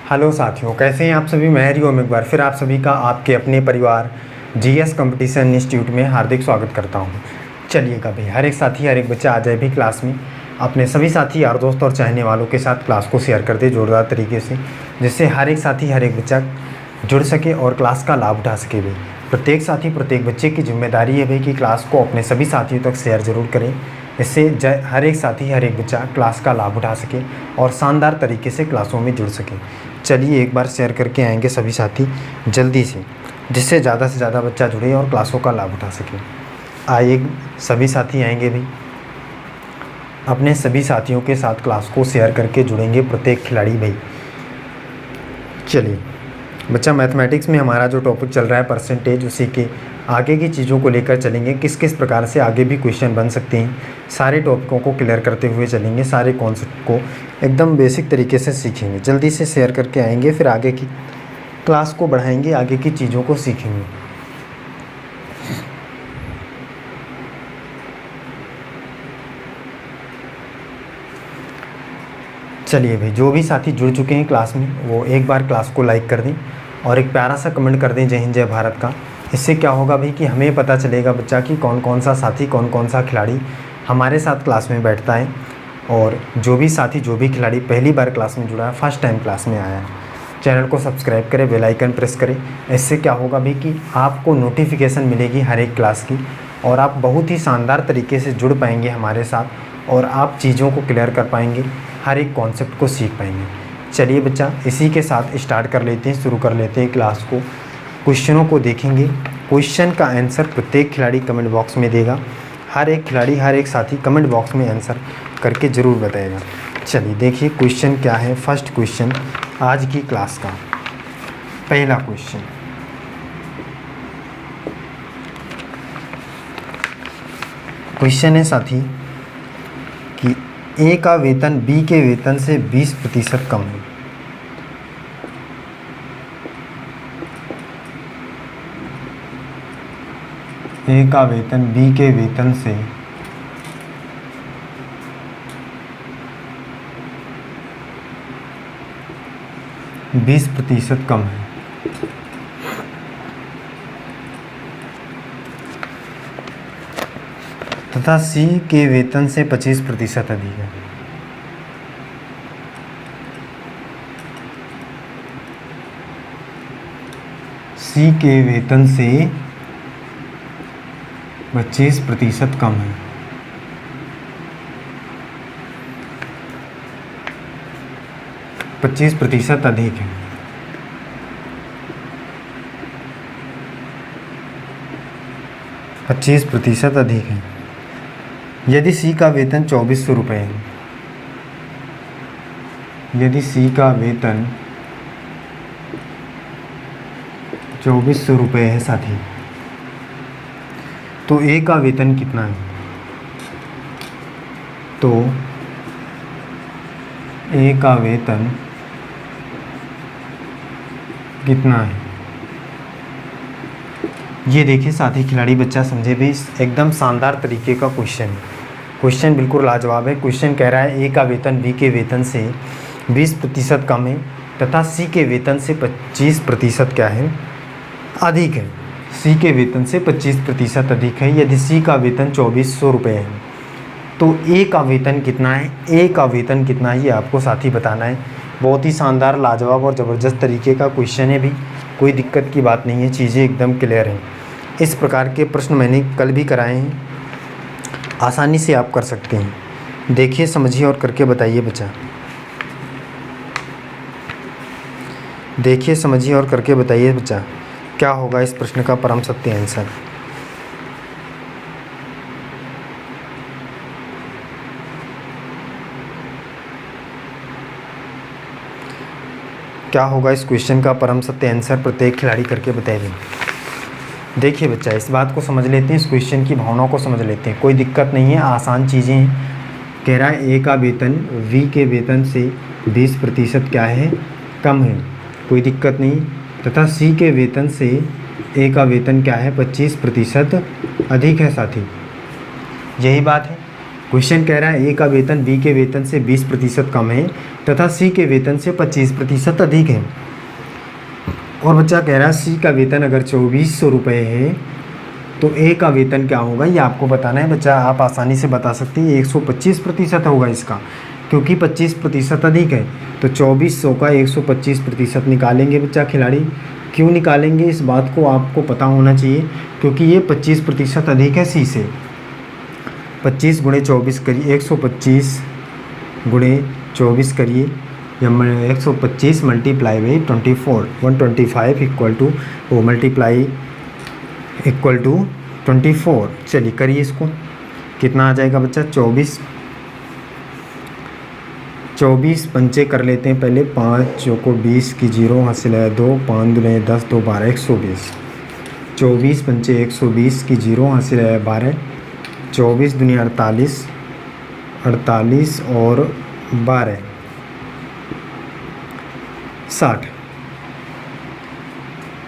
Hello साथियों, कैसे हैं आप सभी। मैं हरिओम एक बार फिर आप सभी का आपके अपने परिवार जीएस कंपटीशन इंस्टीट्यूट में हार्दिक स्वागत करता हूं। चलिएगा भाई, हर एक साथी हर एक बच्चा आ जाए भी क्लास में, अपने सभी साथी यार दोस्त और चाहने वालों के साथ क्लास को शेयर कर दे जोरदार तरीके से, जिससे हर एक साथी हर एक बच्चा जुड़ सके और क्लास का लाभ उठा सके भाई। प्रत्येक साथी प्रत्येक बच्चे की जिम्मेदारी है भाई कि क्लास को अपने सभी साथियों तक शेयर ज़रूर करें। इससे हर एक साथी हर एक बच्चा क्लास का लाभ उठा सके और शानदार तरीके से क्लासों में जुड़ सके। चलिए एक बार शेयर करके आएंगे सभी साथी जल्दी से ज़्यादा बच्चा जुड़े और क्लासों का लाभ उठा सके। आइए सभी साथी आएंगे भाई, अपने सभी साथियों के साथ क्लास को शेयर करके जुड़ेंगे प्रत्येक खिलाड़ी भाई। चलिए बच्चा, मैथमेटिक्स में हमारा जो टॉपिक चल रहा है परसेंटेज, उसी के आगे की चीज़ों को लेकर चलेंगे। किस किस प्रकार से आगे भी क्वेश्चन बन सकते हैं, सारे टॉपिकों को क्लियर करते हुए चलेंगे, सारे कॉन्सेप्ट को एकदम बेसिक तरीके से सीखेंगे। जल्दी से शेयर करके आएंगे, फिर आगे की क्लास को बढ़ाएंगे, आगे की चीज़ों को सीखेंगे। चलिए भाई, जो भी साथी जुड़ चुके हैं क्लास में वो एक बार क्लास को लाइक कर दें और एक प्यारा सा कमेंट कर दें जय हिंद जय भारत का। इससे क्या होगा भाई कि हमें पता चलेगा बच्चा कि कौन कौन सा साथी कौन कौन सा खिलाड़ी हमारे साथ क्लास में बैठता है, और जो भी साथी जो भी खिलाड़ी पहली बार क्लास में जुड़ा है, फर्स्ट टाइम क्लास में आया है, चैनल को सब्सक्राइब करें, बेल आइकन प्रेस करें। इससे क्या होगा भाई कि आपको नोटिफिकेशन मिलेगी हर एक क्लास की, और आप बहुत ही शानदार तरीके से जुड़ पाएंगे हमारे साथ और आप चीज़ों को क्लियर कर पाएंगे, हर एक कॉन्सेप्ट को सीख पाएंगे। चलिए बच्चा, इसी के साथ स्टार्ट कर लेते हैं, शुरू कर लेते हैं क्लास को। क्वेश्चनों को देखेंगे, क्वेश्चन का आंसर प्रत्येक खिलाड़ी कमेंट बॉक्स में देगा। हर एक खिलाड़ी हर एक साथी कमेंट बॉक्स में आंसर करके ज़रूर बताएगा। चलिए देखिए क्वेश्चन क्या है। फर्स्ट क्वेश्चन आज की क्लास का पहला क्वेश्चन है साथी कि ए का वेतन बी के वेतन से 20% कम है। ए का वेतन बी के वेतन से 20% कम है। तथा सी के वेतन से 25% अधिक है। सी के वेतन से 25% कम है। पच्चीस प्रतिशत अधिक है। पच्चीस प्रतिशत अधिक है। यदि सी का वेतन 2400 रुपये है, यदि सी का वेतन 2400 रुपये है साथी, तो ए का वेतन कितना है? तो ए का वेतन कितना है? ये देखिए साथी खिलाड़ी बच्चा समझे भी, एकदम शानदार तरीके का क्वेश्चन है। क्वेश्चन बिल्कुल लाजवाब है। क्वेश्चन कह रहा है ए का वेतन बी के वेतन से 20% कम है तथा सी के वेतन से 25% क्या है? अधिक है। सी के वेतन से 25% अधिक है। यदि सी का वेतन 2400 रुपये है, तो ए का वेतन कितना है? ए का वेतन कितना है ये आपको साथी बताना है। बहुत ही शानदार, लाजवाब और ज़बरदस्त तरीके का क्वेश्चन है भी, कोई दिक्कत की बात नहीं है, चीज़ें एकदम क्लियर हैं। इस प्रकार के प्रश्न मैंने कल भी कराए हैं, आसानी से आप कर सकते हैं। देखिए, समझिए और करके बताइए बच्चा। देखिए, समझिए और करके बताइए बच्चा, क्या होगा इस प्रश्न का परम सत्य आंसर। क्या होगा इस क्वेश्चन का परम सत्य आंसर, प्रत्येक खिलाड़ी करके बताइए। देखिए बच्चा, इस बात को समझ लेते हैं, इस क्वेश्चन की भावनाओं को समझ लेते हैं। कोई दिक्कत नहीं है, आसान चीज़ें हैं। कह रहा है ए का वेतन वी के वेतन से 20% क्या है? कम है, कोई दिक्कत नहीं। तथा सी के वेतन से ए का वेतन क्या है? 25% अधिक है साथी। यही बात है। क्वेश्चन कह रहा है ए का वेतन बी के वेतन से 20% कम है तथा सी के वेतन से 25% अधिक है। और बच्चा कह रहा है सी का वेतन अगर 2400 रुपये है तो ए का वेतन क्या होगा, ये आपको बताना है बच्चा। आप आसानी से बता सकते हैं 125% होगा इसका, क्योंकि 25% अधिक है। तो 2400 का 125% निकालेंगे बच्चा खिलाड़ी। क्यों निकालेंगे इस बात को आपको पता होना चाहिए, क्योंकि ये 25% अधिक है सी से। 25 गुणे 24 करिए, 125 गुणे 24 करिए, या 125 मल्टीप्लाई बाई 24, 125 इक्वल टू वो मल्टीप्लाई इक्वल टू 24। चलिए करिए इसको, कितना आ जाएगा बच्चा 24 पंचे कर लेते हैं पहले। 5 चौको 20 की 0 हासिल है 2, 5 दुने 10 2 12 120। 24 पंचे 120 की 0 हासिल है 12। 24 दुनिया 48, 48 और 12 60।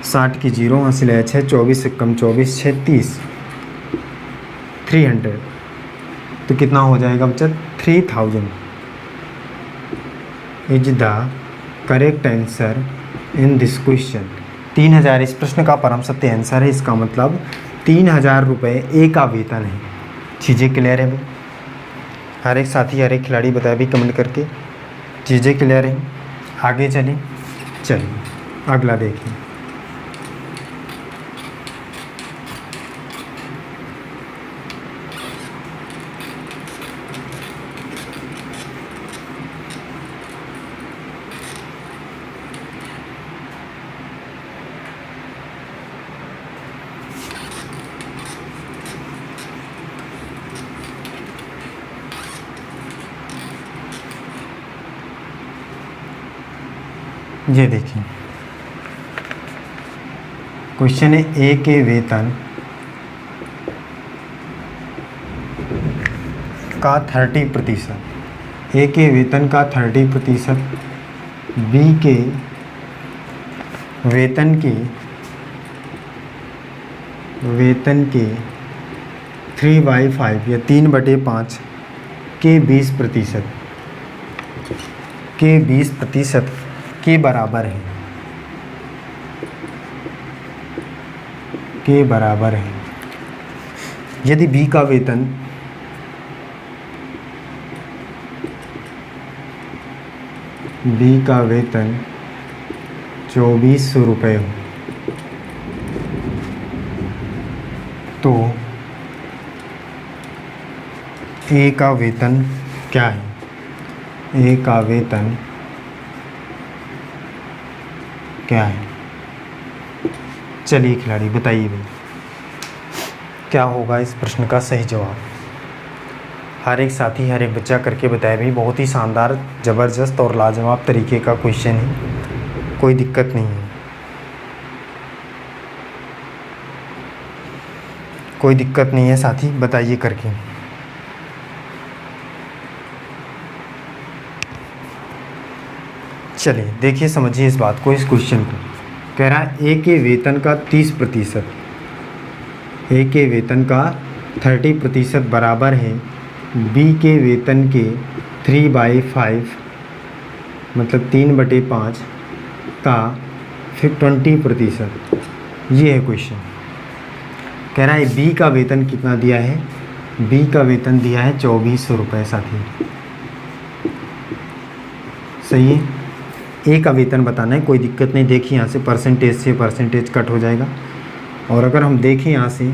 60 की 0 हासिल है 6, 24 से कम 24 6 30, 300। तो कितना हो जाएगा बच्चा 3000 is the correct answer in this question. 3000 इस प्रश्न का परम सत्य आंसर है। इसका मतलब 3000 रुपये ए का वेतन है। चीज़ें क्लियर है भाई? हर एक साथी हर एक खिलाड़ी बताए भी कमेंट करके, चीज़ें क्लियर है? आगे चलिए अगला देखिए। ये देखिए क्वेश्चन है ए के वेतन का 30%, ए के वेतन का 30%, बी के वेतन के 3/5 या 3/5 के 20% के बराबर है। यदि बी का वेतन ₹2400 हो तो ए का वेतन क्या है? ए का वेतन क्या है? चलिए खिलाड़ी बताइए भाई, क्या होगा इस प्रश्न का सही जवाब? हर एक साथी हर एक बच्चा करके बताए भाई। बहुत ही शानदार, ज़बरदस्त और लाजवाब तरीके का क्वेश्चन है, कोई दिक्कत नहीं है, कोई दिक्कत नहीं है साथी, बताइए करके। चलिए देखिए, समझिए इस बात को, इस क्वेश्चन को। कह रहा है ए के वेतन का 30%, ए के वेतन का 30% बराबर है बी के वेतन के 3/5 मतलब 3/5 का फिर 20%। ये है क्वेश्चन। कह रहा है बी का वेतन कितना दिया है? बी का वेतन दिया है 2400 रुपये साथी, सही है। ए का वेतन बताना है, कोई दिक्कत नहीं। देखिए यहाँ से परसेंटेज से परसेंटेज कट हो जाएगा, और अगर हम देखें यहाँ से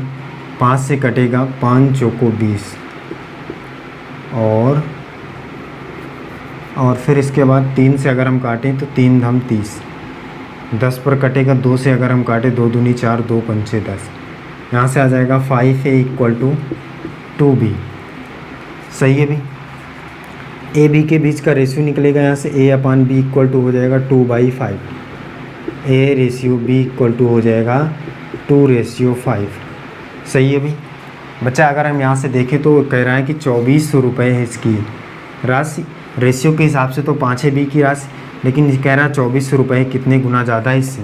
5 से कटेगा 5 चौको 20, और फिर इसके बाद 3 से अगर हम काटें तो 3 धम 30, 10 पर कटेगा 2 से अगर हम काटें 2 दूनी 4, 2 पंचे 10। यहाँ से आ जाएगा 5A इक्वल टू 2B, सही है भाई। ए बी के बीच का रेशियो निकलेगा यहाँ से, A/B इक्वल टू हो जाएगा 2/5, A ratio B equal to हो जाएगा 2/5, सही है भाई। बच्चा अगर हम यहाँ से देखें तो कह रहा है कि 2400 रुपये है इसकी राशि। रेशियो के हिसाब से तो 5 है बी की राशि, लेकिन कह रहा है 2400 रुपये, कितने गुना ज़्यादा है इससे?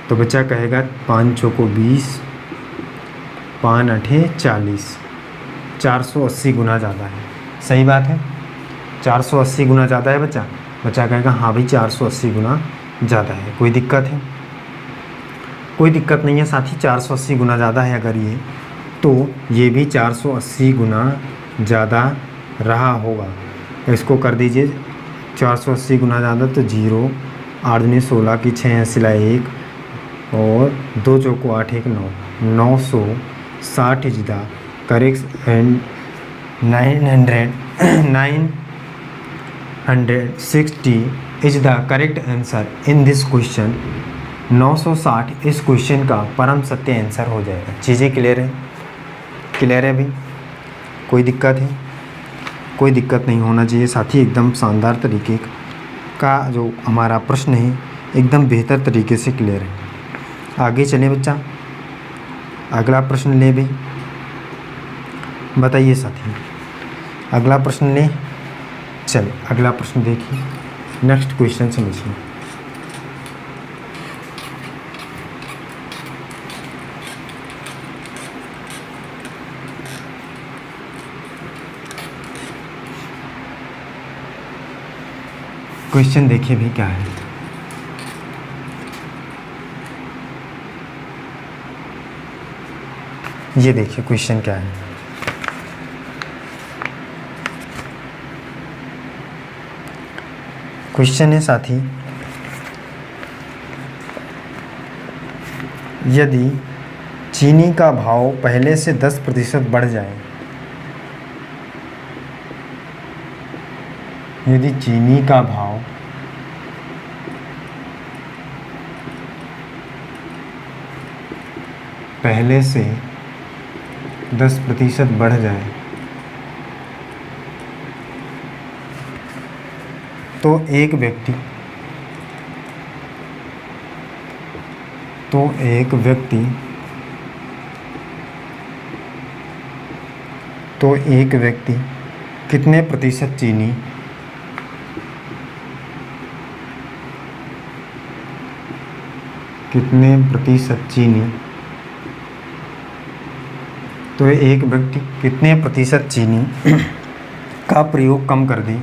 तो बच्चा कहेगा 5 चौको 20, 5 8 40, 480 गुना ज़्यादा है। सही बात है, 480 गुना ज़्यादा है बच्चा। बच्चा कहेगा हाँ भाई 480 गुना ज़्यादा है। कोई दिक्कत है? कोई दिक्कत नहीं है साथी। 480 गुना ज़्यादा है अगर ये, तो ये भी 480 गुना ज़्यादा रहा होगा। इसको कर दीजिए 480 गुना ज़्यादा, तो 0 8 दूनी 16 की 6 सिला 1 और 2 चौको 8 1 9 960 is the correct and 960 is the correct answer in this question. 960 इस क्वेश्चन का परम सत्य आंसर हो जाएगा। चीज़ें क्लियर है? क्लियर है भाई? कोई दिक्कत है? कोई दिक्कत नहीं होना चाहिए साथी। एकदम शानदार तरीके का जो हमारा प्रश्न है एकदम बेहतर तरीके से क्लियर है। आगे चलें बच्चा, अगला प्रश्न ले भाई। बताइए साथी, अगला प्रश्न ले। चल अगला प्रश्न देखिए, नेक्स्ट क्वेश्चन समझिए। क्वेश्चन देखिए भी क्या है। ये देखिए क्वेश्चन क्या है। क्वेश्चन है साथी, यदि चीनी का भाव पहले से 10% बढ़ जाए, यदि चीनी का भाव पहले से 10% बढ़ जाए, तो एक व्यक्ति कितने प्रतिशत चीनी तो एक व्यक्ति कितने प्रतिशत चीनी का प्रयोग कम कर दे,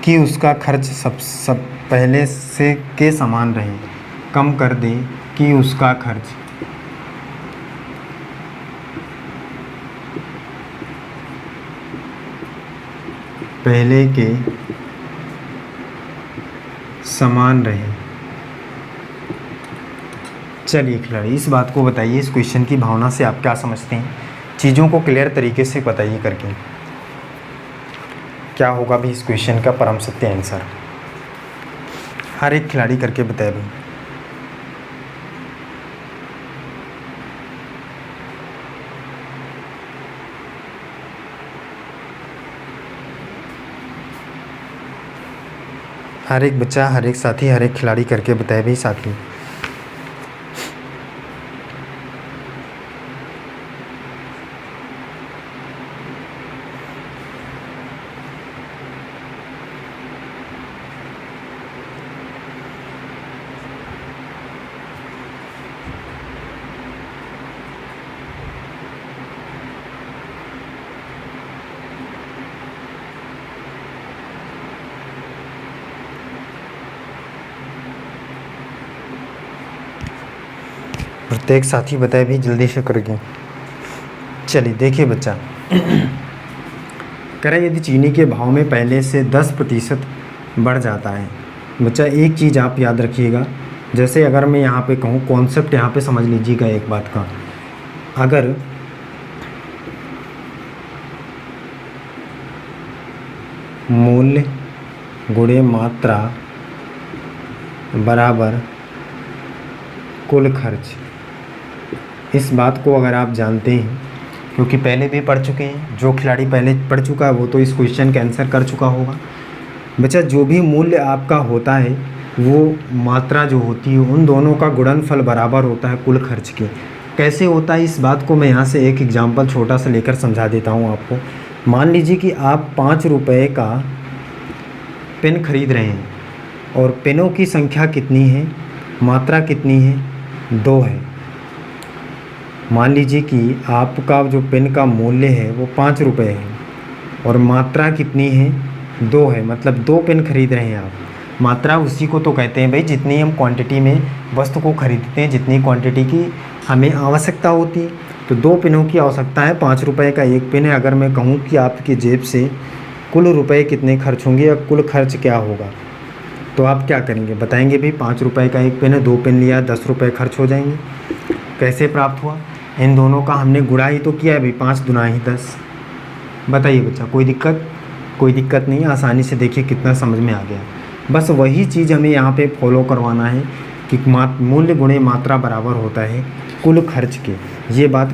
कि उसका खर्च सब पहले से के समान रहे। कम कर दे कि उसका खर्च पहले के समान रहे। चलिए खिलाड़ी, इस बात को बताइए, इस क्वेश्चन की भावना से आप क्या समझते हैं? चीज़ों को क्लियर तरीके से बताइए करके। क्या होगा भी इस क्वेश्चन का परम सत्य आंसर? हर एक खिलाड़ी करके बताए भाई। हर एक बच्चा, हर एक साथी, हर एक खिलाड़ी करके बताए भाई साथी। प्रत्येक साथी बताए भी जल्दी से करके। चलिए देखिए बच्चा, कह रहे यदि चीनी के भाव में पहले से 10% बढ़ जाता है। बच्चा एक चीज़ आप याद रखिएगा, जैसे अगर मैं यहाँ पे कहूँ, कॉन्सेप्ट यहाँ पे समझ लीजिएगा एक बात का। अगर मूल्य गुणे मात्रा बराबर कुल खर्च, इस बात को अगर आप जानते हैं, क्योंकि पहले भी पढ़ चुके हैं, जो खिलाड़ी पहले पढ़ चुका है वो तो इस क्वेश्चन का आंसर कर चुका होगा। बच्चा जो भी मूल्य आपका होता है वो मात्रा जो होती है उन दोनों का गुणनफल बराबर होता है कुल खर्च के। कैसे होता है इस बात को मैं यहाँ से एक एग्जांपल छोटा सा लेकर समझा देता हूँ आपको। मान लीजिए कि आप 5 रुपये का पेन खरीद रहे हैं और पेनों की संख्या कितनी है, मात्रा कितनी है, 2 है। मान लीजिए कि आपका जो पेन का मूल्य है वो 5 रुपये है और मात्रा कितनी है, 2 है, मतलब 2 पेन खरीद रहे हैं आप। मात्रा उसी को तो कहते हैं भाई जितनी हम क्वांटिटी में वस्तु को खरीदते हैं, जितनी क्वांटिटी की हमें आवश्यकता होती है। तो 2 पेनों की आवश्यकता है, 5 रुपये का एक पेन है। अगर मैं कहूँ कि आपकी जेब से कुल रुपए कितने खर्च होंगे या कुल खर्च क्या होगा, तो आप क्या करेंगे, बताएंगे भाई 5 रुपये का एक पेन है, 2 पेन लिया, 10 रुपये खर्च हो जाएंगे। कैसे प्राप्त हुआ, इन दोनों का हमने गुणा ही तो किया है भाई, 5 दूना ही 10। बताइए बच्चा, कोई दिक्कत? कोई दिक्कत नहीं, आसानी से देखिए कितना समझ में आ गया। बस वही चीज़ हमें यहाँ पे फॉलो करवाना है कि मूल्य गुणे मात्रा बराबर होता है कुल खर्च के। ये बात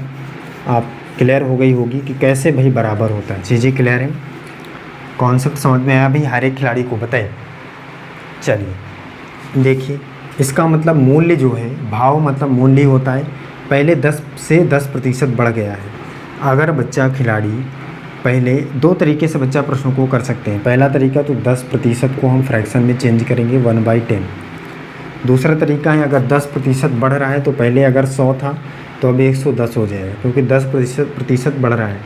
आप क्लियर हो गई होगी कि कैसे भाई बराबर होता है। चीज़ें क्लियर हैं, कॉन्सेप्ट समझ में आया भाई हर एक खिलाड़ी को? बताए। चलिए देखिए, इसका मतलब मूल्य जो है, भाव मतलब मूल्य होता है, पहले 10 से 10% बढ़ गया है। अगर बच्चा खिलाड़ी पहले 2 तरीके से बच्चा प्रश्न को कर सकते हैं। पहला तरीका तो 10% को हम फ्रैक्शन में चेंज करेंगे 1/10। दूसरा तरीका है अगर 10% बढ़ रहा है तो पहले अगर 100 था तो अब 110 हो जाएगा, क्योंकि 10% बढ़ रहा है।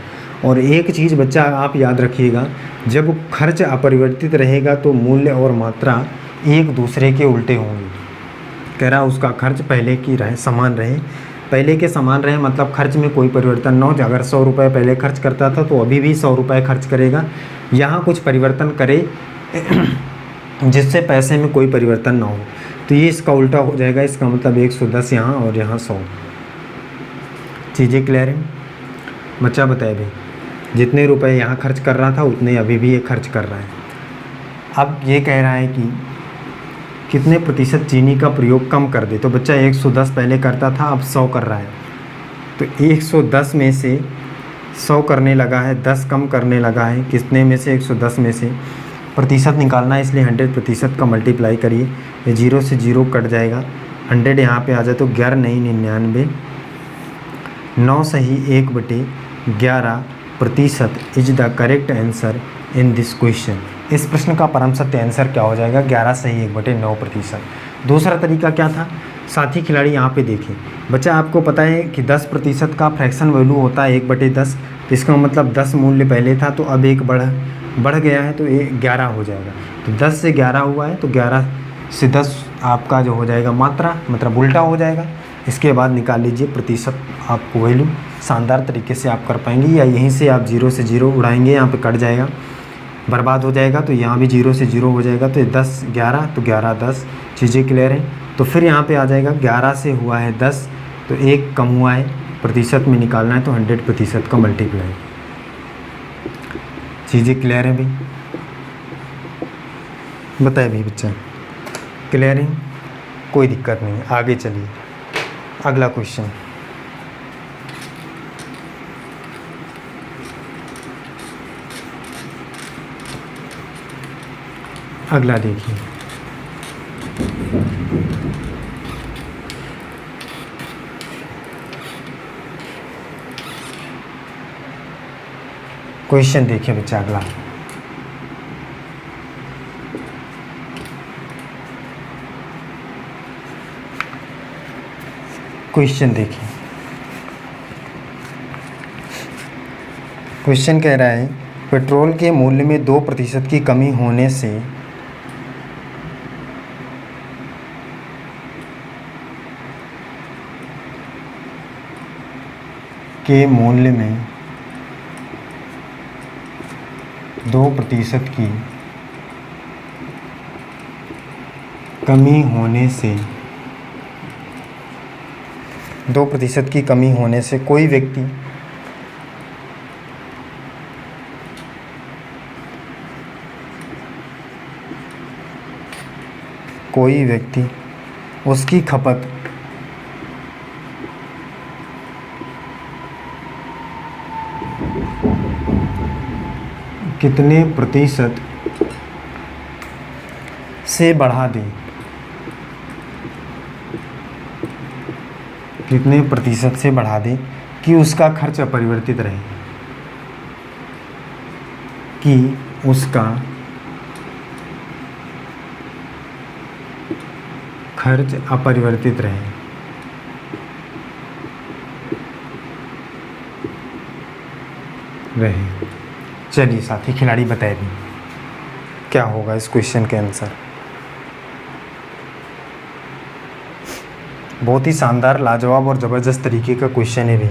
और एक चीज़ बच्चा आप याद रखिएगा, जब खर्च अपरिवर्तित रहेगा तो मूल्य और मात्रा एक दूसरे के उल्टे होंगे। कह रहा उसका खर्च पहले की रहे, समान रहे, पहले के समान रहे, मतलब खर्च में कोई परिवर्तन न हो। अगर 100 रुपये पहले खर्च करता था तो अभी भी 100 रुपये खर्च करेगा। यहाँ कुछ परिवर्तन करे जिससे पैसे में कोई परिवर्तन ना हो, तो ये इसका उल्टा हो जाएगा। इसका मतलब 110 यहाँ और यहाँ 100। चीज़ें क्लियर हैं? बच्चा बताए भाई, जितने रुपए यहाँ खर्च कर रहा था उतने अभी भी ये खर्च कर रहा है। अब ये कह रहा है कि कितने प्रतिशत चीनी का प्रयोग कम कर दे। तो बच्चा 110 पहले करता था, अब 100 कर रहा है। तो 110 में से 100 करने लगा है, 10 कम करने लगा है। कितने में से? 110 में से। प्रतिशत निकालना है, इसलिए 100% का मल्टीप्लाई करिए। ये 0 से 0 कट जाएगा, 100 यहाँ पे आ जाए तो 11 नहीं 99। 9 सही 1/11% is the correct answer in this question. इस प्रश्न का परम सत्य आंसर क्या हो जाएगा? 11 सही 1/9%। दूसरा तरीका क्या था? साथी खिलाड़ी यहाँ पे देखें, बच्चा आपको पता है कि 10% का फ्रैक्शन वैल्यू होता है 1/10। तो इसका मतलब 10 मूल्य पहले था तो अब 1 बढ़ गया है, तो ये 11 हो जाएगा। तो 10 से 11 हुआ है, तो 11 से 10 आपका जो हो जाएगा मात्रा, मतलब उल्टा हो जाएगा। इसके बाद निकाल लीजिए प्रतिशत, आपको वैल्यू शानदार तरीके से आप कर पाएंगे। या यहीं से आप 0 से 0 उड़ाएंगे, यहाँ पे कट जाएगा, बर्बाद हो जाएगा। तो यहाँ भी 0 से 0 हो जाएगा, तो 10 11, तो 11 10। चीज़ें क्लियर हैं? तो फिर यहाँ पे आ जाएगा 11 से हुआ है 10, तो 1 कम हुआ है, प्रतिशत में निकालना है तो 100% का मल्टीप्लाई। चीज़ें क्लियर हैं भाई? बताए भाई बच्चा, क्लियर है? कोई दिक्कत नहीं, आगे चलिए। अगला क्वेश्चन, अगला देखिए। क्वेश्चन देखिए बच्चा अगला। क्वेश्चन देखिए, क्वेश्चन कह रहा है पेट्रोल के मूल्य में 2% की कमी होने से के मूल्य में 2% की कमी होने से 2% की कमी होने से कोई व्यक्ति उसकी खपत कितने प्रतिशत से बढ़ा दे, कितने प्रतिशत से बढ़ा दे कि उसका खर्च अपरिवर्तित रहे। कि उसका खर्च अपरिवर्तित रहे। चलिए साथी खिलाड़ी बताए भी क्या होगा इस क्वेश्चन के आंसर। बहुत ही शानदार, लाजवाब और ज़बरदस्त तरीके का क्वेश्चन है भी।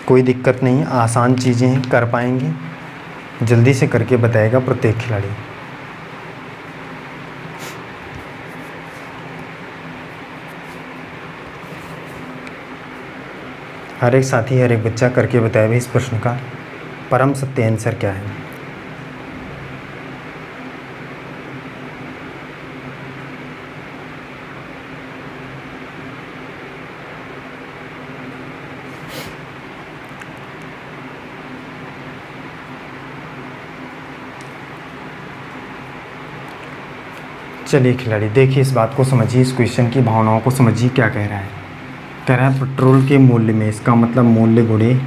कोई दिक्कत नहीं, आसान चीज़ें कर पाएंगे, जल्दी से करके बताएगा प्रत्येक खिलाड़ी। हर एक साथी, हर एक बच्चा करके बताएगा इस प्रश्न का परम सत्य आंसर क्या है। चलिए खिलाड़ी देखिए, इस बात को समझिए, इस क्वेश्चन की भावनाओं को समझिए। क्या कह रहा है? कह रहा है पेट्रोल के मूल्य में, इसका मतलब मूल्य गुणे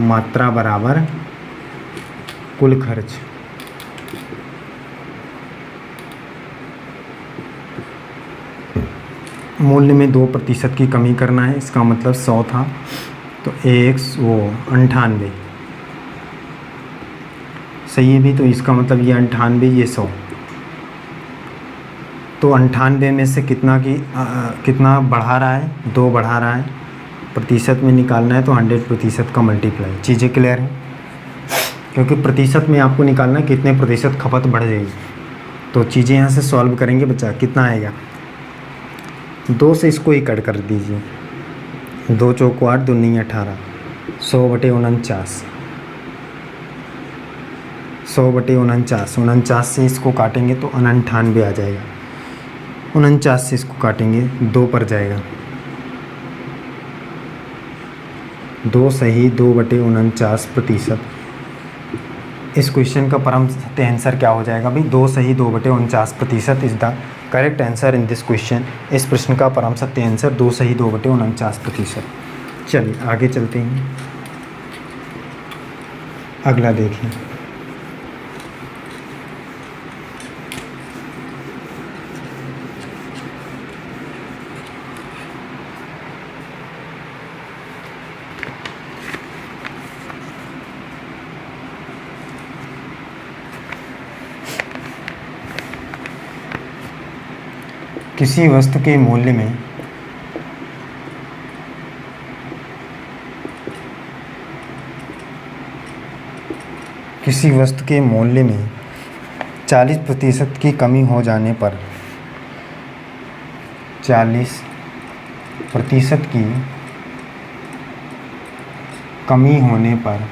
मात्रा बराबर कुल खर्च। मूल्य में 2% की कमी करना है, इसका मतलब 100 था तो 98 सही है भी, तो इसका मतलब ये 98, ये 100, तो 98 में से कितना बढ़ा रहा है? 2 बढ़ा रहा है। प्रतिशत में निकालना है तो 100% का मल्टीप्लाई। चीज़ें क्लियर हैं? क्योंकि प्रतिशत में आपको निकालना है कितने प्रतिशत खपत बढ़ जाएगी। तो चीज़ें यहाँ से सॉल्व करेंगे बच्चा। कितना आएगा? 2 से इसको ही कट कर दीजिए। 2 चौको 8, 2 नहीं 18, 100/49, 100/49, 49 से इसको काटेंगे तो 99 आ जाएगा। 49 से इसको काटेंगे 2 पर जाएगा, 2 सही 2/49%। इस क्वेश्चन का परम सत्य आंसर क्या हो जाएगा भाई? 2 सही 2/49% is the correct answer in this question. इस प्रश्न का परम सत्य आंसर 2 सही 2/49%। चलिए आगे चलते हैं, अगला देखिए। किसी वस्तु के मूल्य में किसी वस्तु के मूल्य में 40% की कमी हो जाने पर 40% की कमी होने पर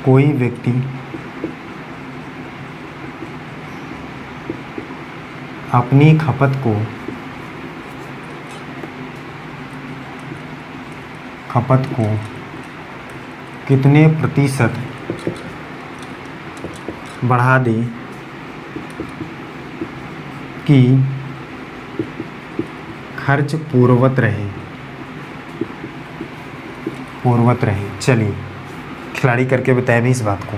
कोई व्यक्ति अपनी खपत को कितने प्रतिशत बढ़ा दे कि खर्च पूर्ववत रहे। चलिए खिलाड़ी करके बताए भी इस बात को।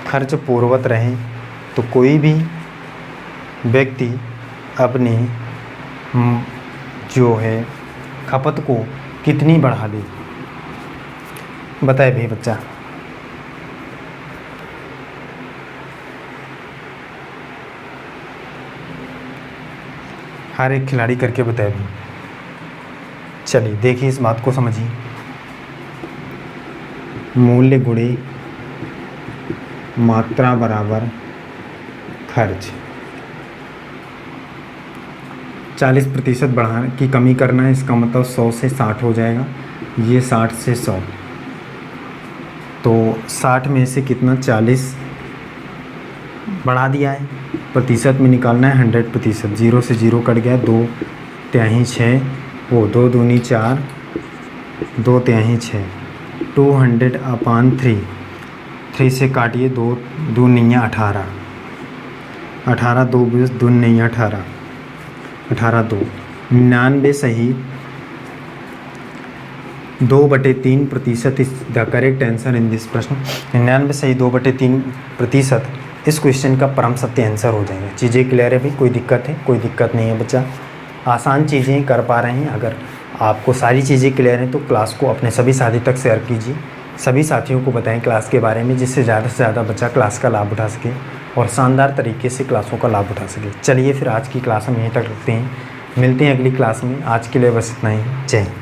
खर्च पूर्ववत रहे तो कोई भी व्यक्ति अपनी जो है खपत को कितनी बढ़ा दे, बताए भी बच्चा। हर एक खिलाड़ी करके बताए भी। चलिए देखिए, इस बात को समझिए। मूल्य गुणे मात्रा बराबर खर्च। 40% बढ़ाने की कमी करना है, इसका मतलब 100 से 60 हो जाएगा। ये 60 से 100, तो 60 में से कितना 40 बढ़ा दिया है। प्रतिशत में निकालना है 100%। 0 से 0 कट गया, 2 तिहाई 6, वो 2 दूनी 4, 2 तिहाई 6, 200/3। 3 से काटिए, 2 2 नहीं 18, 18 2 20, 2 नहीं 18, 18 2, 99 सही 2/3% is the correct answer in this प्रश्न। 99 सही 2/3% इस क्वेश्चन का परम सत्य आंसर हो जाएगा। चीज़ें क्लियर है भाई, कोई दिक्कत है? कोई दिक्कत नहीं है बच्चा, आसान चीज़ें कर पा रहे हैं। अगर आपको सारी चीज़ें क्लियर हैं तो क्लास को अपने सभी साथी तक शेयर कीजिए, सभी साथियों को बताएं क्लास के बारे में, जिससे ज़्यादा से ज़्यादा बच्चा क्लास का लाभ उठा सके और शानदार तरीके से क्लासों का लाभ उठा सके। चलिए फिर आज की क्लास हम यहीं तक रखते हैं, मिलते हैं अगली क्लास में। आज के लिए बस इतना ही। जय हिंद।